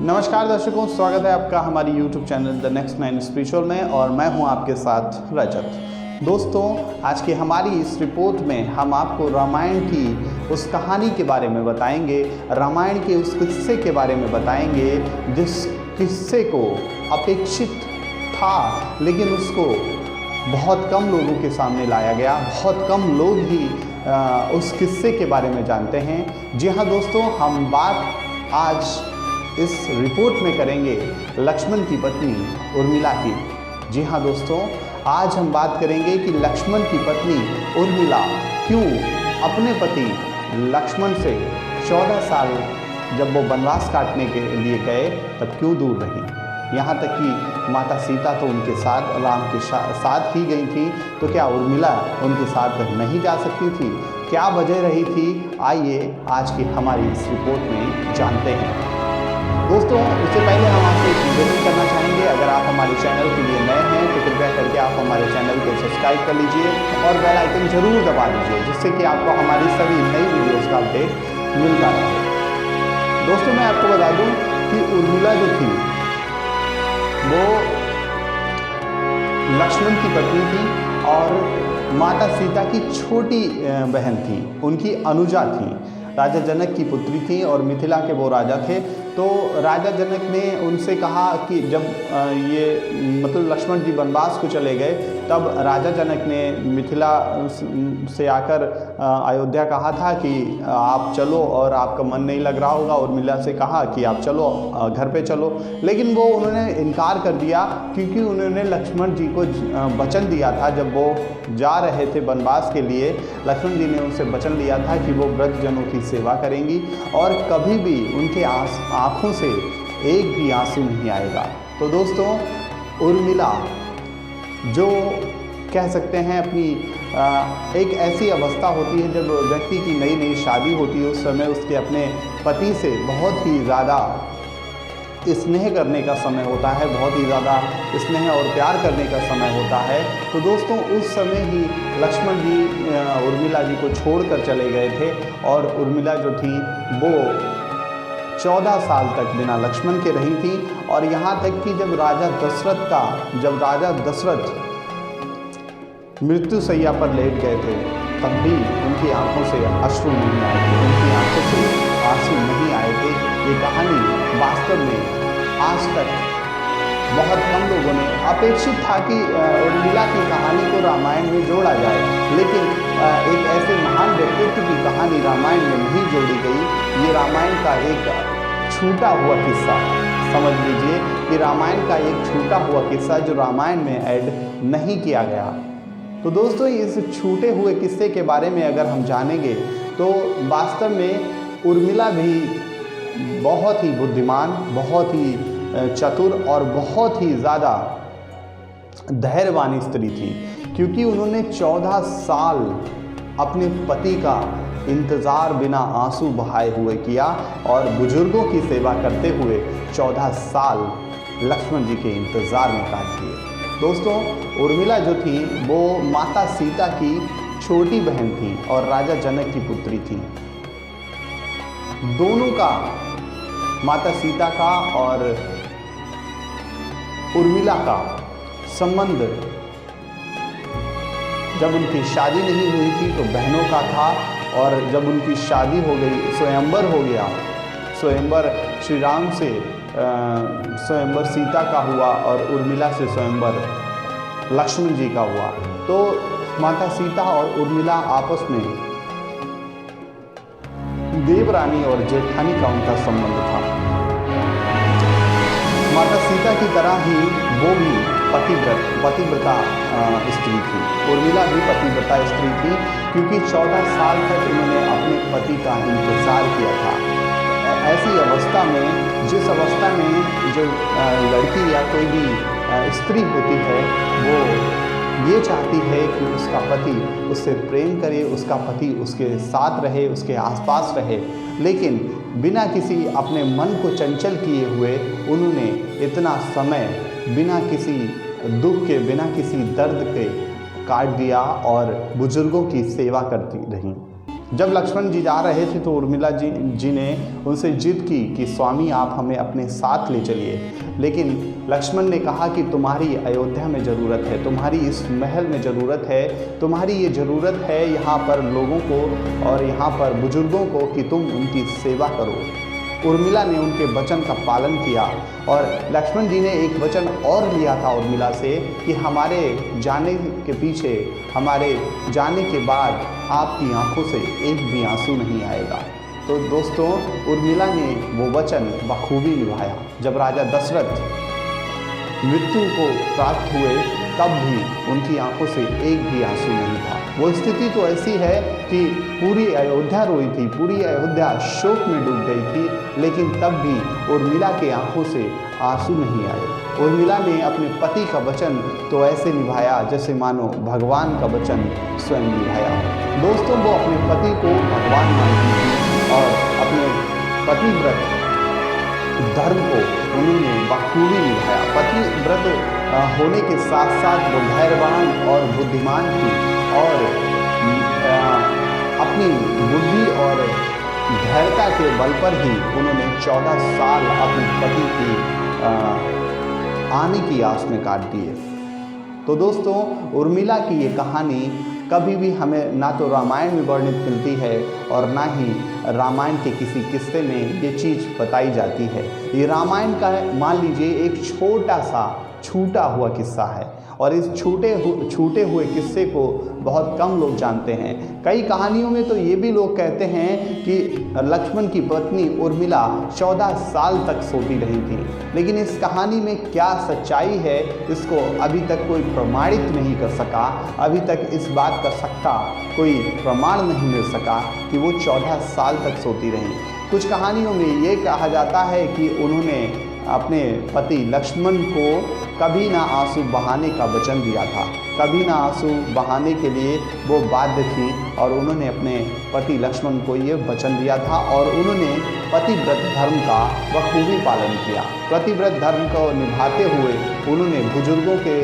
नमस्कार दर्शकों, स्वागत है आपका हमारी YouTube channel the next 9 spiritual में और मैं हूं आपके साथ रजत। दोस्तों, आज की हमारी इस रिपोर्ट में हम आपको रामायण की उस कहानी के बारे में बताएंगे, रामायण के उस किस्से के बारे में बताएंगे जिस किस्से को अपेक्षित था लेकिन उसको बहुत कम लोगों के सामने लाया गया। बहुत कम लोग ही उस किस्से के बारे में जानते हैं। जी हाँ दोस्तों, हम बात आज इस रिपोर्ट में करेंगे लक्ष्मण की पत्नी उर्मिला की। जी हाँ दोस्तों, आज हम बात करेंगे कि लक्ष्मण की पत्नी उर्मिला क्यों अपने पति लक्ष्मण से 14 साल जब वो वनवास काटने के लिए गए तब क्यों दूर रही। यहाँ तक कि माता सीता तो उनके साथ राम के साथ ही गई थी, तो क्या उर्मिला उनके साथ नहीं जा सकती थी? क्या वजह रही थी? आइए आज की हमारी इस रिपोर्ट में जानते हैं। दोस्तों, उससे पहले हम आपसे एक विनती करना चाहेंगे, अगर आप हमारे चैनल के लिए नए हैं तो कृपया करके आप हमारे चैनल को सब्सक्राइब कर लीजिए और बेल आइकन जरूर दबा दीजिए, जिससे कि आपको हमारी सभी नई वीडियोस का अपडेट मिलता रहे। दोस्तों, मैं आपको बता दूं कि उर्मिला जो थी वो लक्ष्मण की पत्नी थी और माता सीता की छोटी बहन थी, उनकी अनुजा थी। राजा जनक की पुत्री थी और मिथिला के वो राजा थे। तो राजा जनक ने उनसे कहा कि जब लक्ष्मण जी वनवास को चले गए तब राजा जनक ने मिथिला से आकर अयोध्या कहा था कि आप चलो, और आपका मन नहीं लग रहा होगा। उर्मिला से कहा कि आप चलो, घर पे चलो, लेकिन वो उन्होंने इनकार कर दिया क्योंकि उन्होंने लक्ष्मण जी को वचन दिया था। जब वो जा रहे थे वनवास के लिए, लक्ष्मण जी ने उनसे वचन लिया था कि वो वृद्धजनों की सेवा करेंगी और कभी भी उनके आँखों से एक भी आंसू नहीं आएगा। तो दोस्तों, उर्मिला जो कह सकते हैं अपनी एक ऐसी अवस्था होती है जब व्यक्ति की नई नई शादी होती है, उस समय उसके अपने पति से बहुत ही ज़्यादा स्नेह करने का समय होता है, बहुत ही ज़्यादा स्नेह और प्यार करने का समय होता है। तो दोस्तों, उस समय ही लक्ष्मण जी उर्मिला जी को छोड़कर चले गए थे और उर्मिला जो थी वो 14 साल तक बिना लक्ष्मण के रही थी। और यहाँ तक कि जब राजा दशरथ मृत्युशैया पर लेट गए थे तब भी उनकी आंखों से अश्रु नहीं आए थे, उनकी आंखों से आंसू नहीं आए थे। ये कहानी वास्तव में आज तक बहुत कम लोगों ने, अपेक्षित था कि उर्मिला की कहानी को रामायण में जोड़ा जाए, लेकिन एक ऐसे महान व्यक्तित्व की कहानी रामायण में नहीं जोड़ी गई। ये रामायण का एक छूटा हुआ किस्सा समझ लीजिए कि रामायण का एक छूटा हुआ किस्सा जो रामायण में ऐड नहीं किया गया। तो दोस्तों, इस छूटे हुए किस्से के बारे में अगर हम जानेंगे तो वास्तव में उर्मिला भी बहुत ही बुद्धिमान, बहुत ही चतुर और बहुत ही ज़्यादा धैर्यवान स्त्री थी, क्योंकि उन्होंने 14 साल अपने पति का इंतज़ार बिना आंसू बहाए हुए किया और बुजुर्गों की सेवा करते हुए 14 साल लक्ष्मण जी के इंतज़ार में काट दिए। दोस्तों, उर्मिला जो थी वो माता सीता की छोटी बहन थी और राजा जनक की पुत्री थी। दोनों का, माता सीता का और उर्मिला का संबंध जब उनकी शादी नहीं हुई थी तो बहनों का था, और जब उनकी शादी हो गई, स्वयंवर हो गया, स्वयंवर श्री राम से स्वयंवर सीता का हुआ और उर्मिला से स्वयंवर लक्ष्मण जी का हुआ, तो माता सीता और उर्मिला आपस में देवरानी और जेठानी का उनका संबंध था। माता सीता की तरह ही वो भी पतिव्रता स्त्री थी। उर्मिला भी पतिव्रता स्त्री थी, क्योंकि 14 साल तक उन्होंने अपने पति का इंतजार किया था। ऐसी अवस्था में, जिस अवस्था में जो लड़की या कोई भी स्त्री होती है वो ये चाहती है कि उसका पति उससे प्रेम करे, उसका पति उसके साथ रहे, उसके आसपास रहे, लेकिन बिना किसी अपने मन को चंचल किए हुए उन्होंने इतना समय बिना किसी दुख के, बिना किसी दर्द के काट दिया और बुजुर्गों की सेवा करती रहीं। जब लक्ष्मण जी जा रहे थे तो उर्मिला जी ने उनसे जिद की कि स्वामी आप हमें अपने साथ ले चलिए, लेकिन लक्ष्मण ने कहा कि तुम्हारी अयोध्या में ज़रूरत है, तुम्हारी इस महल में ज़रूरत है, तुम्हारी ये ज़रूरत है यहाँ पर लोगों को और यहाँ पर बुजुर्गों को कि तुम उनकी सेवा करो। उर्मिला ने उनके वचन का पालन किया और लक्ष्मण जी ने एक वचन और लिया था उर्मिला से कि हमारे जाने के पीछे, हमारे जाने के बाद आपकी आंखों से एक भी आंसू नहीं आएगा। तो दोस्तों, उर्मिला ने वो वचन बखूबी निभाया। जब राजा दशरथ मृत्यु को प्राप्त हुए तब भी उनकी आंखों से एक भी आंसू नहीं था। वो स्थिति तो ऐसी है कि पूरी अयोध्या रोई थी, पूरी अयोध्या शोक में डूब गई थी, लेकिन तब भी उर्मिला के आंखों से आंसू नहीं आए। उर्मिला ने अपने पति का वचन तो ऐसे निभाया जैसे मानो भगवान का वचन स्वयं निभाया। दोस्तों, वो अपने पति को भगवान मानती थी और अपने पतिव्रत धर्म को उन्होंने बखूबी निभाया। पतिव्रत होने के साथ साथ वो धैर्यवान और बुद्धिमान थी और अपनी बुद्धि और धैर्यता के बल पर ही उन्होंने 14 साल अपने पति की आने की आस में काट दिए। तो दोस्तों, उर्मिला की ये कहानी कभी भी हमें ना तो रामायण में वर्णित मिलती है और ना ही रामायण के किसी किस्से में ये चीज़ बताई जाती है। ये रामायण का मान लीजिए एक छोटा सा छूटा हुआ किस्सा है और इस छूटे हुए किस्से को बहुत कम लोग जानते हैं। कई कहानियों में तो ये भी लोग कहते हैं कि लक्ष्मण की पत्नी उर्मिला 14 साल तक सोती रही थी, लेकिन इस कहानी में क्या सच्चाई है इसको अभी तक कोई प्रमाणित नहीं कर सका। अभी तक इस बात का सच्चा कोई प्रमाण नहीं मिल सका कि वो 14 साल तक सोती रहीं। कुछ कहानियों में ये कहा जाता है कि उन्होंने अपने पति लक्ष्मण को कभी ना आंसू बहाने का वचन दिया था, कभी ना आंसू बहाने के लिए वो बाध्य थी और उन्होंने अपने पति लक्ष्मण को ये वचन दिया था और उन्होंने पतिव्रत धर्म का बखूबी पालन किया। पतिव्रत धर्म को निभाते हुए उन्होंने बुजुर्गों के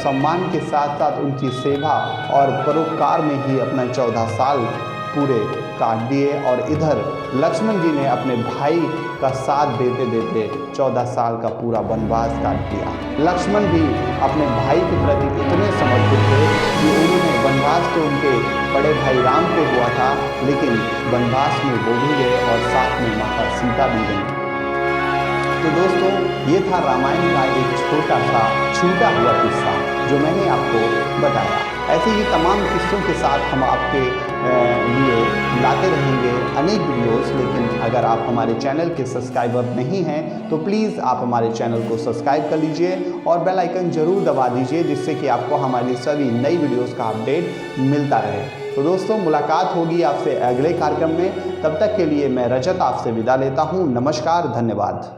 सम्मान के साथ साथ उनकी सेवा और परोपकार में ही अपना 14 साल पूरे काट दिए और इधर लक्ष्मण जी ने अपने भाई का साथ देते देते 14 साल का पूरा वनवास काट दिया। लक्ष्मण भी अपने भाई के प्रति इतने समर्पित थे कि उन्होंने वनवास तो उनके बड़े भाई राम को हुआ था, लेकिन वनवास में वो भी गए और साथ में माता सीता भी गई। तो दोस्तों, ये था रामायण का एक छोटा सा छूटा हुआ किस्सा जो मैंने आपको बताया। ऐसे ही तमाम किस्सों के साथ हम आपके लिए लाते रहेंगे अनेक वीडियोस। लेकिन अगर आप हमारे चैनल के सब्सक्राइबर नहीं हैं तो प्लीज़ आप हमारे चैनल को सब्सक्राइब कर लीजिए और बेल आइकन ज़रूर दबा दीजिए, जिससे कि आपको हमारी सभी नई वीडियोस का अपडेट मिलता रहे। तो दोस्तों, मुलाकात होगी आपसे अगले कार्यक्रम में। तब तक के लिए मैं रजत आपसे विदा लेता हूँ। नमस्कार, धन्यवाद।